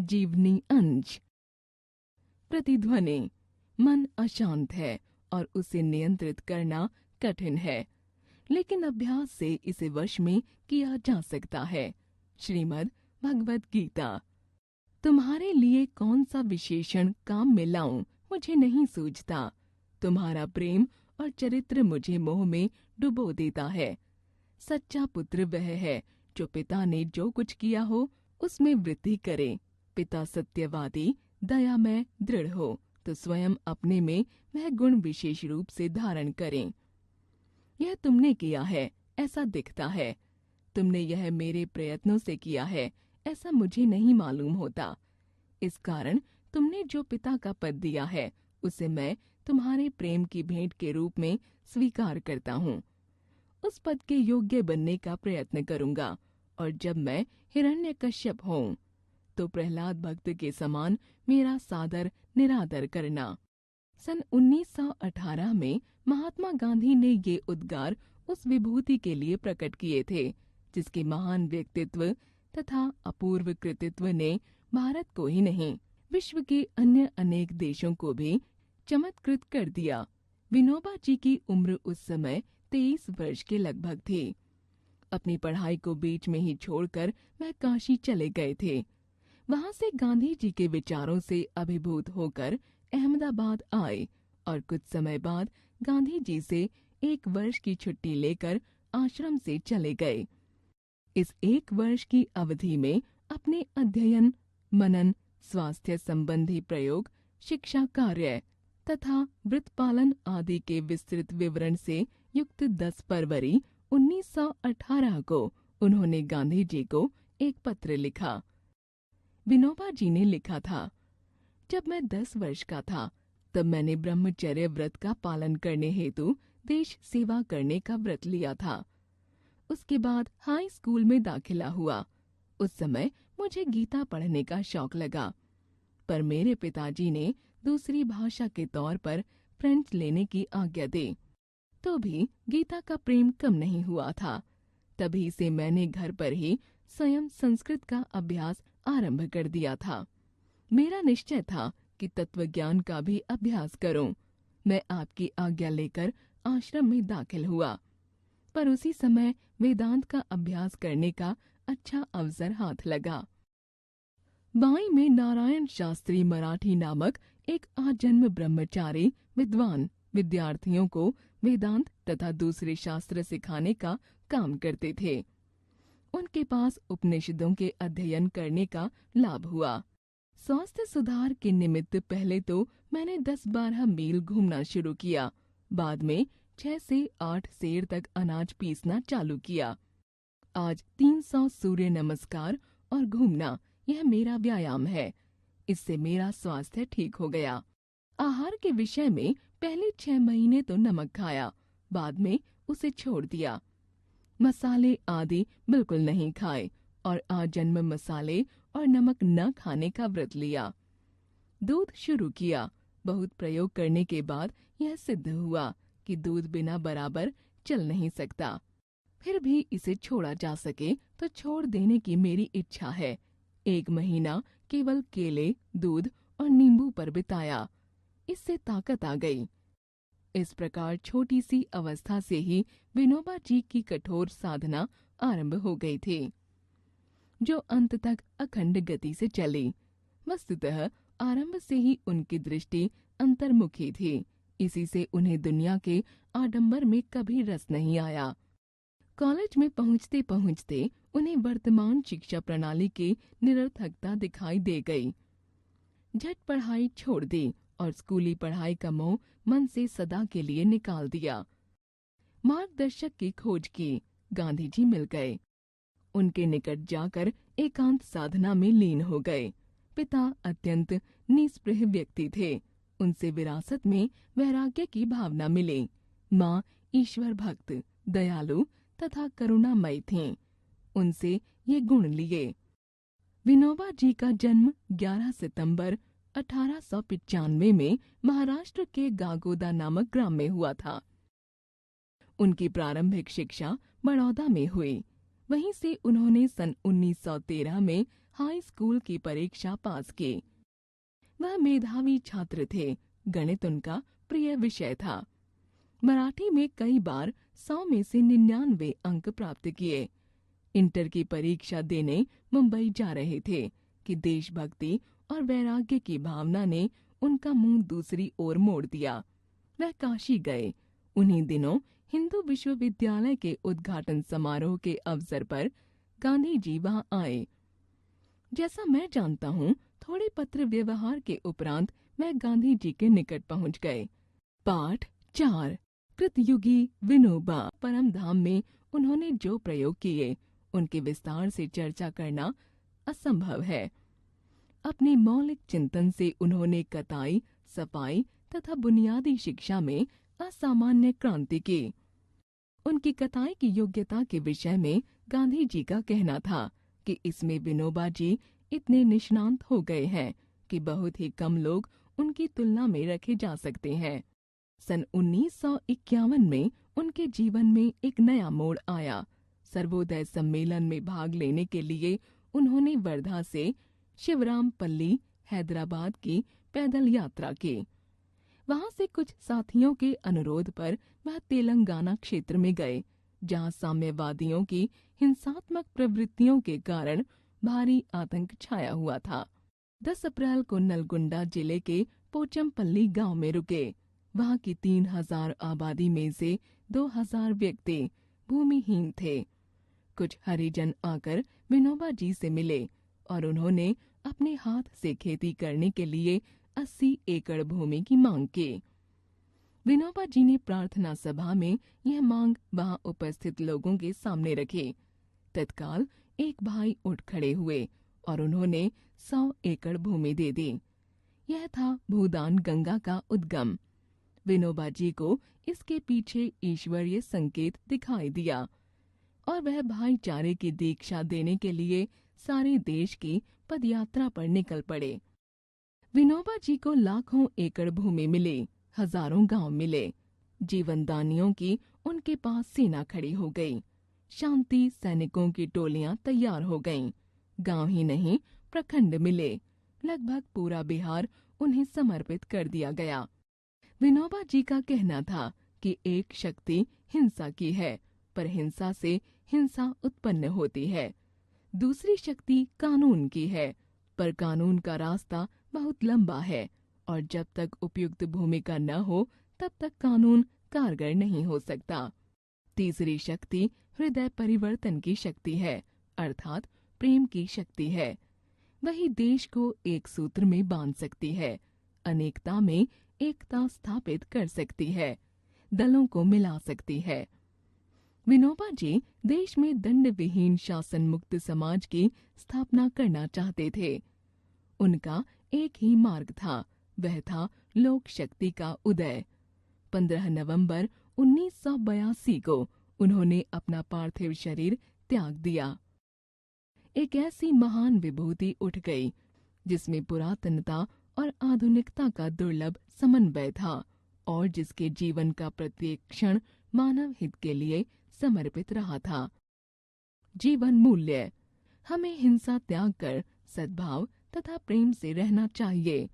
जीवनी अंश। प्रतिध्वनि। मन अशांत है और उसे नियंत्रित करना कठिन है, लेकिन अभ्यास से इसे वश में किया जा सकता है। श्रीमद् भगवद गीता। तुम्हारे लिए कौन सा विशेषण काम में लाऊं मुझे नहीं सूझता। तुम्हारा प्रेम और चरित्र मुझे मोह में डुबो देता है। सच्चा पुत्र वह है जो पिता ने जो कुछ किया हो उसमें वृद्धि करे। पिता सत्यवादी, दयामय, दृढ़ हो तो स्वयं अपने में वह गुण विशेष रूप से धारण करें। यह तुमने किया है ऐसा दिखता है। तुमने यह मेरे प्रयत्नों से किया है ऐसा मुझे नहीं मालूम होता। इस कारण तुमने जो पिता का पद दिया है उसे मैं तुम्हारे प्रेम की भेंट के रूप में स्वीकार करता हूँ। उस पद के योग्य बनने का प्रयत्न करूंगा, और जब मैं हिरण्यकश्यप हूँ तो प्रहलाद भक्त के समान मेरा सादर निरादर करना। सन 1918 में महात्मा गांधी ने ये उद्गार उस विभूति के लिए प्रकट किए थे जिसके महान व्यक्तित्व तथा अपूर्व कृतित्व ने भारत को ही नहीं विश्व के अन्य अनेक देशों को भी चमत्कृत कर दिया। विनोबा जी की उम्र उस समय 23 वर्ष के लगभग थी। अपनी पढ़ाई को बीच में ही छोड़कर वह काशी चले गए थे। वहां से गांधी जी के विचारों से अभिभूत होकर अहमदाबाद आए और कुछ समय बाद गांधी जी से 1 वर्ष की छुट्टी लेकर आश्रम से चले गए। इस 1 वर्ष की अवधि में अपने अध्ययन, मनन, स्वास्थ्य संबंधी प्रयोग, शिक्षा कार्य तथा वृत्तपालन आदि के विस्तृत विवरण से युक्त 10 फरवरी 1918 को उन्होंने गांधी जी को एक पत्र लिखा। विनोबा जी ने लिखा था, जब मैं 10 वर्ष का था तब मैंने ब्रह्मचर्य व्रत का पालन करने हेतु देश सेवा करने का व्रत लिया था। उसके बाद हाई स्कूल में दाखिला हुआ। उस समय मुझे गीता पढ़ने का शौक लगा, पर मेरे पिताजी ने दूसरी भाषा के तौर पर फ्रेंच लेने की आज्ञा दी, तो भी गीता का प्रेम कम नहीं हुआ था। तभी से मैंने घर पर ही स्वयं संस्कृत का अभ्यास आरंभ कर दिया था। मेरा निश्चय था कि तत्वज्ञान का भी अभ्यास करूं। मैं आपकी आज्ञा लेकर आश्रम में दाखिल हुआ, पर उसी समय वेदांत का अभ्यास करने का अच्छा अवसर हाथ लगा। बाई में नारायण शास्त्री मराठी नामक एक आजन्म ब्रह्मचारी विद्वान विद्यार्थियों को वेदांत तथा दूसरे शास्त्र सिखाने का काम करते थे। उनके पास उपनिषदों के अध्ययन करने का लाभ हुआ। स्वास्थ्य सुधार के निमित्त पहले तो मैंने 10-12 मील घूमना शुरू किया। बाद में 6 से 8 सेर तक अनाज पीसना चालू किया। आज 300 सूर्य नमस्कार और घूमना यह मेरा व्यायाम है। इससे मेरा स्वास्थ्य ठीक हो गया। आहार के विषय में पहले 6 महीने तो नमक खाया, बाद में उसे छोड़ दिया। मसाले आदि बिल्कुल नहीं खाए और आजन्म मसाले और नमक न खाने का व्रत लिया। दूध शुरू किया। बहुत प्रयोग करने के बाद यह सिद्ध हुआ कि दूध बिना बराबर चल नहीं सकता। फिर भी इसे छोड़ा जा सके तो छोड़ देने की मेरी इच्छा है। 1 महीना केवल केले, दूध और नींबू पर बिताया। इससे ताकत आ गई। इस प्रकार छोटी सी अवस्था से ही विनोबा जी की कठोर साधना आरंभ हो गई थी, जो अंत तक अखंड गति से चली। वस्तुतः आरंभ से ही उनकी दृष्टि अंतर्मुखी थी। इसी से उन्हें दुनिया के आडंबर में कभी रस नहीं आया। कॉलेज में पहुंचते पहुंचते उन्हें वर्तमान शिक्षा प्रणाली की निरर्थकता दिखाई दे गई। झट पढ़ाई छोड़ दी और स्कूली पढ़ाई का मोह मन से सदा के लिए निकाल दिया। मार्गदर्शक की खोज की। गांधी जी मिल गए। उनके निकट जाकर एकांत साधना में लीन हो गए। पिता अत्यंत निस्पृह व्यक्ति थे। उनसे विरासत में वैराग्य की भावना मिली। माँ ईश्वर भक्त, दयालु तथा करुणामयी थीं। उनसे ये गुण लिए। विनोबा जी का जन्म 11 सितंबर 1895 में महाराष्ट्र के गागोदा नामक ग्राम में हुआ था। उनकी प्रारंभिक शिक्षा बड़ौदा में हुई। वहीं से उन्होंने सन 1913 में हाई स्कूल की परीक्षा पास की। वह मेधावी छात्र थे। गणित उनका प्रिय विषय था। मराठी में कई बार 100 में से 99 अंक प्राप्त किए। इंटर की परीक्षा देने मुंबई जा रहे थे कि देशभक्ति और वैराग्य की भावना ने उनका मुंह दूसरी ओर मोड़ दिया। वह काशी गए। उन्हीं दिनों हिंदू विश्वविद्यालय के उद्घाटन समारोह के अवसर पर गांधी जी वहां आए। जैसा मैं जानता हूँ, थोड़े पत्र व्यवहार के उपरांत वह गांधी जी के निकट पहुंच गए। पाठ 4 कृतयुगी विनोबा। परम धाम में उन्होंने जो प्रयोग किए, उनके विस्तार से चर्चा करना असंभव है। अपने मौलिक चिंतन से उन्होंने कताई, सफाई तथा बुनियादी शिक्षा में असामान्य क्रांति की। उनकी कताई की योग्यता के विषय में गांधी जी का कहना था कि इसमें विनोबा जी इतने निष्णात हो गए हैं कि बहुत ही कम लोग उनकी तुलना में रखे जा सकते हैं। सन 1951 में उनके जीवन में एक नया मोड़ आया। सर्वोदय सम्मेलन में भाग लेने के लिए उन्होंने वर्धा से शिवरामपल्ली, हैदराबाद की पैदल यात्रा की। वहां से कुछ साथियों के अनुरोध पर वह तेलंगाना क्षेत्र में गए, जहां साम्यवादियों की हिंसात्मक प्रवृत्तियों के कारण भारी आतंक छाया हुआ था। 10 अप्रैल को नलगुंडा जिले के पोचमपल्ली गांव में रुके। वहां की 3000 आबादी में से 2000 व्यक्ति भूमिहीन थे। कुछ हरिजन आकर विनोबा जी से मिले और उन्होंने अपने हाथ से खेती करने के लिए 80 एकड़ भूमि की मांग की। विनोबा जी ने प्रार्थना सभा में यह मांग वहां उपस्थित लोगों के सामने रखी। तत्काल एक भाई उठ खड़े हुए और उन्होंने 100 एकड़ भूमि दे दी। यह था भूदान गंगा का उद्गम। विनोबा जी को इसके पीछे ईश्वरीय संकेत दिखाई दिया और वह भाईचारे की दीक्षा देने के लिए सारे देश की पदयात्रा पर निकल पड़े। विनोबा जी को लाखों एकड़ भूमि मिली, हजारों गांव मिले। जीवनदानियों की उनके पास सेना खड़ी हो गई। शांति सैनिकों की टोलियां तैयार हो गईं। गांव ही नहीं, प्रखंड मिले। लगभग पूरा बिहार उन्हें समर्पित कर दिया गया। विनोबा जी का कहना था कि एक शक्ति हिंसा की है, पर हिंसा से हिंसा उत्पन्न होती है। दूसरी शक्ति कानून की है, पर कानून का रास्ता बहुत लंबा है और जब तक उपयुक्त भूमिका न हो तब तक कानून कारगर नहीं हो सकता। तीसरी शक्ति हृदय परिवर्तन की शक्ति है, अर्थात प्रेम की शक्ति है। वही देश को एक सूत्र में बांध सकती है, अनेकता में एकता स्थापित कर सकती है, दलों को मिला सकती है। विनोबा जी देश में दंड विहीन शासन मुक्त समाज की स्थापना करना चाहते थे। उनका एक ही मार्ग था, वह था लोक शक्ति का उदय। 15 नवंबर 1982 को उन्होंने अपना पार्थिव शरीर त्याग दिया। एक ऐसी महान विभूति उठ गई जिसमें पुरातनता और आधुनिकता का दुर्लभ समन्वय था और जिसके जीवन का प्रत्येक क्षण मानव हित के लिए समर्पित रहा था। जीवन मूल्य। हमें हिंसा त्याग कर सद्भाव तथा प्रेम से रहना चाहिए।